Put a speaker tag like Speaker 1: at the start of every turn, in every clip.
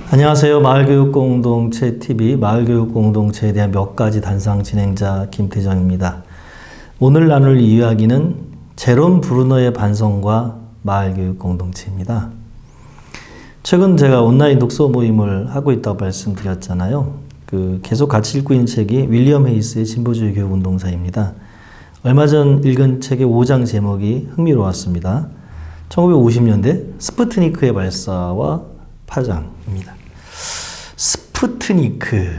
Speaker 1: 안녕하세요. 마을교육공동체 TV 마을교육공동체에 대한 몇 가지 단상 진행자 김태정입니다. 오늘 나눌 이야기는 제롬 브루너의 반성과 마을교육공동체입니다. 최근 제가 온라인 독서 모임을 하고 있다고 말씀드렸잖아요. 계속 같이 읽고 있는 책이 윌리엄 헤이스의 진보주의 교육운동사입니다. 얼마 전 읽은 책의 5장 제목이 흥미로웠습니다. 1950년대 스푸트니크의 발사와 파장입니다. 스푸트니크,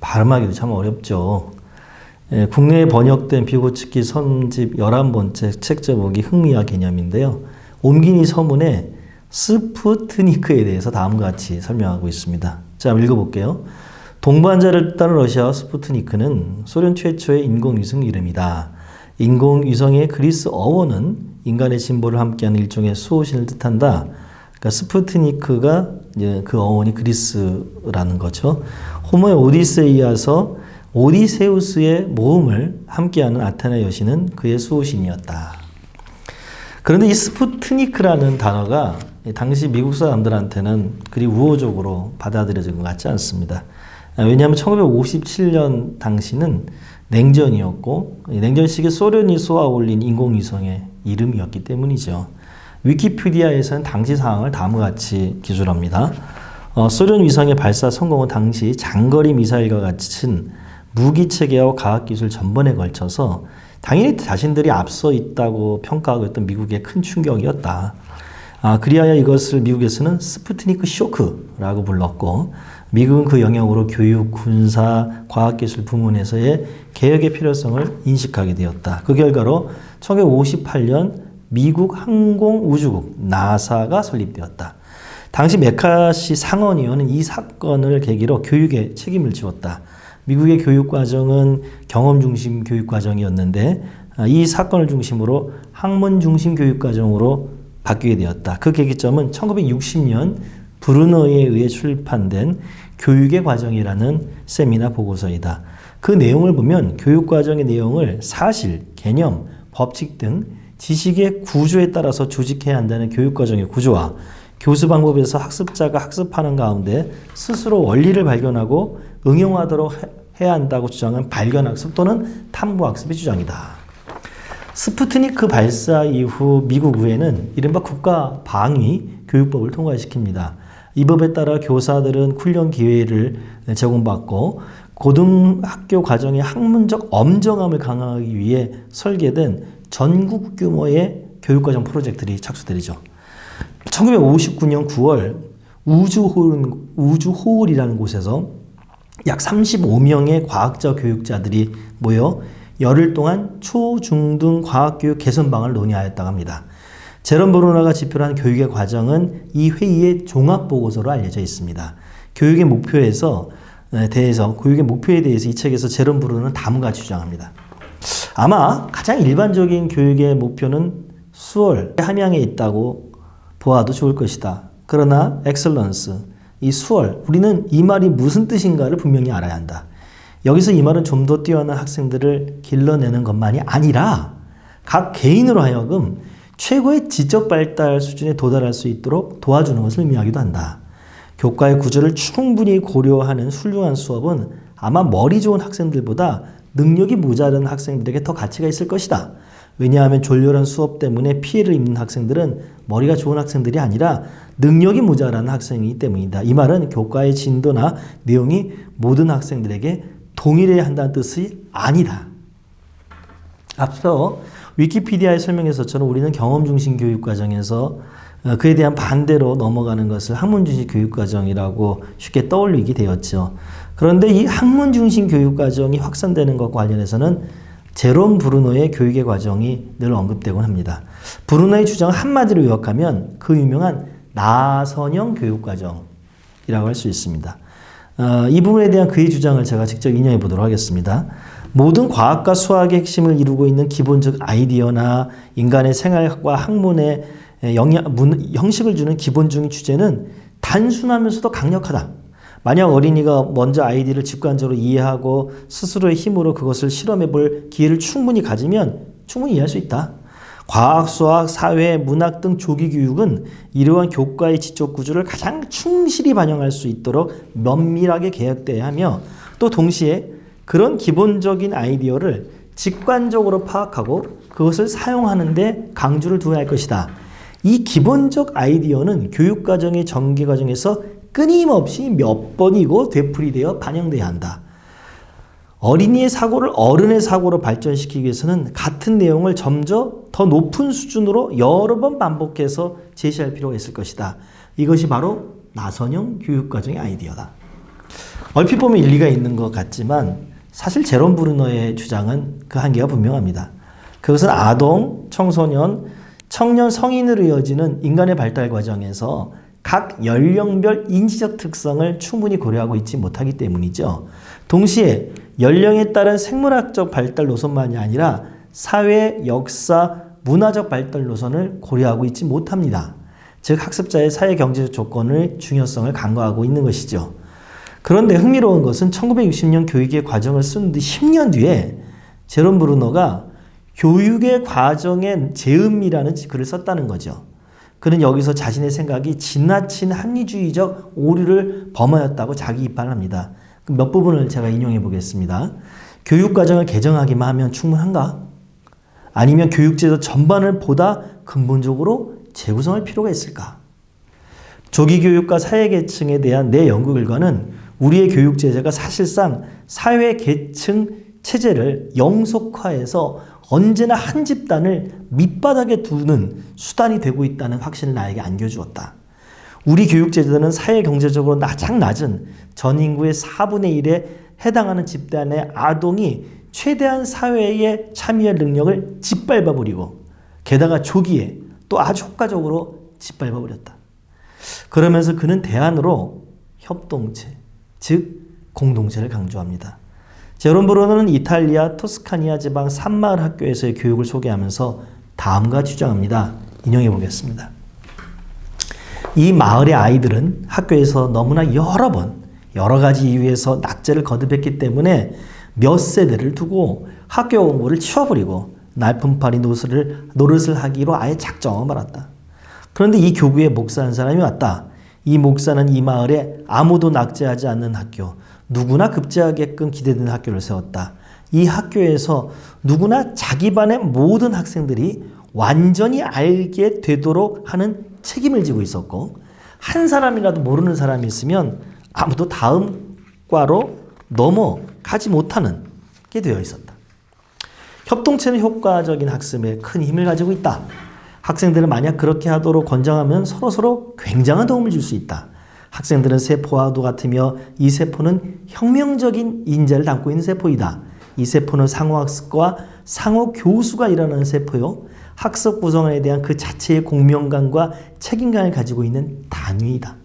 Speaker 1: 발음하기도 참 어렵죠. 국내에 번역된 비고치키 선집 11번째 책 제목이 흥미와 개념인데요. 옴기니 서문에 스푸트니크에 대해서 다음과 같이 설명하고 있습니다. 자, 읽어볼게요. 동반자를 따른 러시아와 스푸트니크는 소련 최초의 인공위성 이름이다. 인공위성의 그리스 어원은 인간의 진보를 함께하는 일종의 수호신을 뜻한다. 그러니까 스푸트니크가 이제 그 어원이 그리스라는 거죠. 호모의 오디세이에 이어서 오디세우스의 모험을 함께하는 아테네 여신은 그의 수호신이었다. 그런데 이 스푸트니크라는 단어가 당시 미국 사람들한테는 그리 우호적으로 받아들여진 것 같지 않습니다. 왜냐하면 1957년 당시는 냉전이었고 냉전 시기에 소련이 쏘아 올린 인공위성의 이름이었기 때문이죠. 위키피디아에서는 당시 상황을 다음과 같이 기술합니다. 소련 위성의 발사 성공은 당시 장거리 미사일과 같은 무기 체계와 과학기술 전반에 걸쳐서 당연히 자신들이 앞서 있다고 평가하고 있던 미국의 큰 충격이었다. 그리하여 이것을 미국에서는 스푸트니크 쇼크라고 불렀고 미국은 그 영역으로 교육, 군사, 과학기술 부문에서의 개혁의 필요성을 인식하게 되었다. 그 결과로 1958년 미국 항공우주국 나사가 설립되었다. 당시 메카시 상원의원은 이 사건을 계기로 교육에 책임을 지었다. 미국의 교육과정은 경험 중심 교육과정이었는데 이 사건을 중심으로 학문 중심 교육과정으로 바뀌게 되었다. 그 계기점은 1960년 브루너에 의해 출판된 교육의 과정이라는 세미나 보고서이다. 그 내용을 보면 교육과정의 내용을 사실, 개념, 법칙 등 지식의 구조에 따라서 조직해야 한다는 교육과정의 구조와 교수 방법에서 학습자가 학습하는 가운데 스스로 원리를 발견하고 응용하도록 해야 한다고 주장한 발견학습 또는 탐구학습의 주장이다. 스푸트니크 발사 이후 미국 의회는 이른바 국가방위 교육법을 통과시킵니다. 이 법에 따라 교사들은 훈련 기회를 제공받고 고등학교 과정의 학문적 엄정함을 강화하기 위해 설계된 전국 규모의 교육과정 프로젝트들이 착수되죠. 1959년 9월 우주호울이라는 곳에서 약 35명의 과학자 교육자들이 모여 열흘 동안 초, 중, 등 과학교육 개선 방안을 논의하였다고 합니다. 제롬 브루너가 집필한 교육의 과정은 이 회의의 종합보고서로 알려져 있습니다. 교육의 목표에 대해서 이 책에서 제롬 브루너는 다음과 같이 주장합니다. 아마 가장 일반적인 교육의 목표는 수월, 함양에 있다고 보아도 좋을 것이다. 그러나 엑셀런스, 이 수월, 우리는 이 말이 무슨 뜻인가를 분명히 알아야 한다. 여기서 이 말은 좀 더 뛰어난 학생들을 길러내는 것만이 아니라 각 개인으로 하여금 최고의 지적 발달 수준에 도달할 수 있도록 도와주는 것을 의미하기도 한다. 교과의 구조를 충분히 고려하는 훌륭한 수업은 아마 머리 좋은 학생들보다 능력이 모자란 학생들에게 더 가치가 있을 것이다. 왜냐하면 졸렬한 수업 때문에 피해를 입는 학생들은 머리가 좋은 학생들이 아니라 능력이 모자란 학생이기 때문이다. 이 말은 교과의 진도나 내용이 모든 학생들에게 동일해야 한다는 뜻이 아니다. 앞서 위키피디아의 설명에서처럼 우리는 경험 중심 교육 과정에서 그에 대한 반대로 넘어가는 것을 학문 중심 교육 과정이라고 쉽게 떠올리게 되었죠. 그런데 이 학문 중심 교육 과정이 확산되는 것과 관련해서는 제롬 브루너의 교육의 과정이 늘 언급되곤 합니다. 브루너의 주장을 한마디로 요약하면 그 유명한 나선형 교육 과정이라고 할 수 있습니다. 이 부분에 대한 그의 주장을 제가 직접 인용해 보도록 하겠습니다. 모든 과학과 수학의 핵심을 이루고 있는 기본적 아이디어나 인간의 생활과 학문에 형식을 주는 기본적인 주제는 단순하면서도 강력하다. 만약 어린이가 먼저 아이디를 직관적으로 이해하고 스스로의 힘으로 그것을 실험해 볼 기회를 충분히 가지면 충분히 이해할 수 있다. 과학, 수학, 사회, 문학 등 조기 교육은 이러한 교과의 지적 구조를 가장 충실히 반영할 수 있도록 면밀하게 개혁돼야 하며 또 동시에 그런 기본적인 아이디어를 직관적으로 파악하고 그것을 사용하는 데 강조를 두어야 할 것이다. 이 기본적 아이디어는 교육과정의 전개과정에서 끊임없이 몇 번이고 되풀이되어 반영돼야 한다. 어린이의 사고를 어른의 사고로 발전시키기 위해서는 같은 내용을 점점 더 높은 수준으로 여러 번 반복해서 제시할 필요가 있을 것이다. 이것이 바로 나선형 교육과정의 아이디어다. 얼핏 보면 일리가 있는 것 같지만 사실 제롬 브루너의 주장은 그 한계가 분명합니다. 그것은 아동, 청소년, 청년, 성인으로 이어지는 인간의 발달 과정에서 각 연령별 인지적 특성을 충분히 고려하고 있지 못하기 때문이죠. 동시에 연령에 따른 생물학적 발달 노선만이 아니라 사회, 역사, 문화적 발달 노선을 고려하고 있지 못합니다. 즉 학습자의 사회 경제적 조건의 중요성을 간과하고 있는 것이죠. 그런데 흥미로운 것은 1960년 교육의 과정을 쓴 뒤 10년 뒤에 제롬 브루너가 교육의 과정의 재음미라는 글을 썼다는 거죠. 그는 여기서 자신의 생각이 지나친 합리주의적 오류를 범하였다고 자기 입반을 합니다. 몇 부분을 제가 인용해 보겠습니다. 교육과정을 개정하기만 하면 충분한가? 아니면 교육제도 전반을 보다 근본적으로 재구성할 필요가 있을까? 조기교육과 사회계층에 대한 내 연구 결과는 우리의 교육제도가 사실상 사회계층 체제를 영속화해서 언제나 한 집단을 밑바닥에 두는 수단이 되고 있다는 확신을 나에게 안겨주었다. 우리 교육제도는 사회경제적으로 가장 낮은 전 인구의 4분의 1에 해당하는 집단의 아동이 최대한 사회에 참여할 능력을 짓밟아버리고 게다가 조기에 또 아주 효과적으로 짓밟아버렸다. 그러면서 그는 대안으로 협동체, 즉 공동체를 강조합니다. 제롬 브루너는 이탈리아 토스카니아 지방 산마을 학교에서의 교육을 소개하면서 다음과 주장합니다. 인용해 보겠습니다. 이 마을의 아이들은 학교에서 너무나 여러 번 여러 가지 이유에서 낙제를 거듭했기 때문에 몇 세대를 두고 학교 공부를 치워버리고 날품팔이 노릇을 하기로 아예 작정하고 말았다. 그런데 이 교구에 목사 한 사람이 왔다. 이 목사는 이 마을에 아무도 낙제하지 않는 학교, 누구나 급제하게끔 기대되는 학교를 세웠다. 이 학교에서 누구나 자기 반의 모든 학생들이 완전히 알게 되도록 하는 책임을 지고 있었고 한 사람이라도 모르는 사람이 있으면 아무도 다음 과로 넘어가지 못하는 게 되어 있었다. 협동체는 효과적인 학습에 큰 힘을 가지고 있다. 학생들은 만약 그렇게 하도록 권장하면 서로서로 굉장한 도움을 줄 수 있다. 학생들은 세포와도 같으며 이 세포는 혁명적인 인재를 담고 있는 세포이다. 이 세포는 상호학습과 상호교수가 일어나는 세포요. 학습 구성원에 대한 그 자체의 공명감과 책임감을 가지고 있는 단위이다.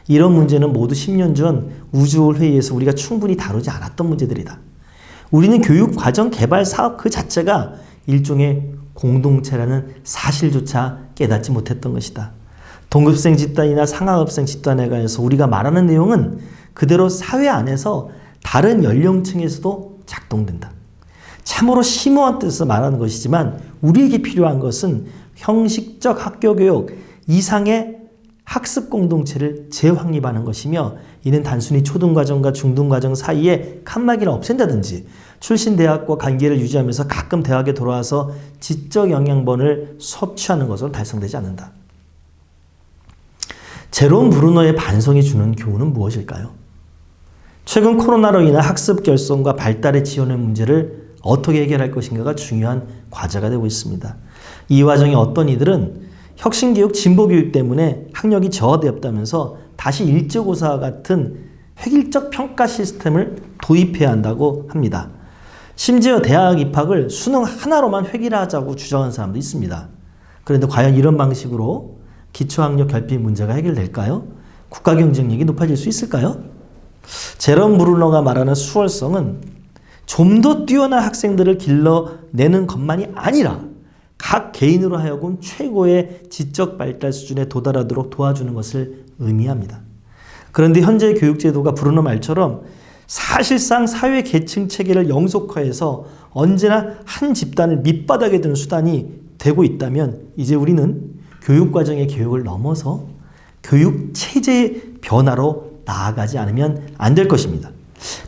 Speaker 1: 이런 문제는 모두 10년 전 우주회의에서 우리가 충분히 다루지 않았던 문제들이다. 우리는 교육과정 개발 사업 그 자체가 일종의 공동체라는 사실조차 깨닫지 못했던 것이다. 동급생 집단이나 상하급생 집단에 관해서 우리가 말하는 내용은 그대로 사회 안에서 다른 연령층에서도 작동된다. 참으로 심오한 뜻에서 말하는 것이지만 우리에게 필요한 것은 형식적 학교교육 이상의 학습 공동체를 재확립하는 것이며 이는 단순히 초등과정과 중등과정 사이에 칸막이를 없앤다든지 출신 대학과 관계를 유지하면서 가끔 대학에 돌아와서 지적 영양분을 섭취하는 것으로 달성되지 않는다. 제롬 브루너의 반성이 주는 교훈은 무엇일까요? 최근 코로나로 인한 학습 결손과 발달의 지원의 문제를 어떻게 해결할 것인가가 중요한 과제가 되고 있습니다. 이 와중에 어떤 이들은 혁신교육, 진보교육 때문에 학력이 저하되었다면서 다시 일제고사와 같은 획일적 평가 시스템을 도입해야 한다고 합니다. 심지어 대학 입학을 수능 하나로만 획일하자고 주장하는 사람도 있습니다. 그런데 과연 이런 방식으로 기초학력 결핍 문제가 해결될까요? 국가 경쟁력이 높아질 수 있을까요? 제롬 브루너가 말하는 수월성은 좀 더 뛰어난 학생들을 길러내는 것만이 아니라 각 개인으로 하여금 최고의 지적 발달 수준에 도달하도록 도와주는 것을 의미합니다. 그런데 현재 교육제도가 브루너 말처럼 사실상 사회 계층 체계를 영속화해서 언제나 한 집단을 밑바닥에 두는 수단이 되고 있다면 이제 우리는 교육과정의 교육을 넘어서 교육체제의 변화로 나아가지 않으면 안 될 것입니다.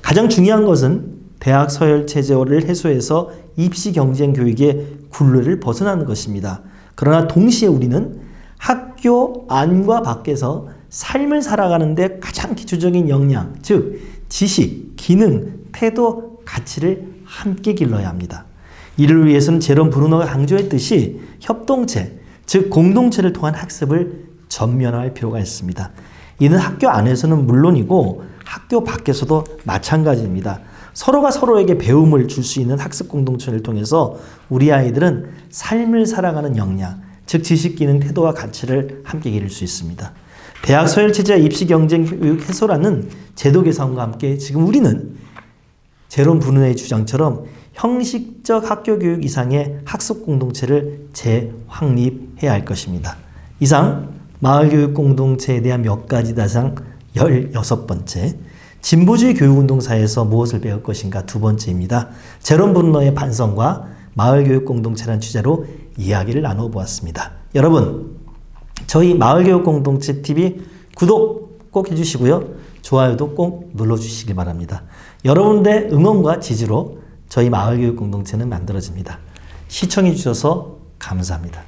Speaker 1: 가장 중요한 것은 대학 서열체제를 해소해서 입시 경쟁 교육의 굴레를 벗어나는 것입니다. 그러나 동시에 우리는 학교 안과 밖에서 삶을 살아가는데 가장 기초적인 역량, 즉 지식, 기능, 태도, 가치를 함께 길러야 합니다. 이를 위해서는 제롬 브루너가 강조했듯이 협동체, 즉 공동체를 통한 학습을 전면화할 필요가 있습니다. 이는 학교 안에서는 물론이고 학교 밖에서도 마찬가지입니다. 서로가 서로에게 배움을 줄 수 있는 학습 공동체를 통해서 우리 아이들은 삶을 살아가는 역량, 즉 지식, 기능, 태도와 가치를 함께 기를 수 있습니다. 대학 서열체제와 입시 경쟁 교육 해소라는 제도 개선과 함께 지금 우리는 제롬 브루너의 주장처럼 형식적 학교 교육 이상의 학습 공동체를 재확립해야 할 것입니다. 이상 마을교육 공동체에 대한 몇 가지 다상 16번째, 진보주의 교육운동사에서 무엇을 배울 것인가 두 번째입니다. 제롬 브루너의 반성과 마을교육 공동체라는 주제로 이야기를 나눠보았습니다. 여러분, 저희 마을교육 공동체 TV 구독 꼭 해주시고요. 좋아요도 꼭 눌러주시기 바랍니다. 여러분들의 응원과 지지로 저희 마을교육 공동체는 만들어집니다. 시청해 주셔서 감사합니다.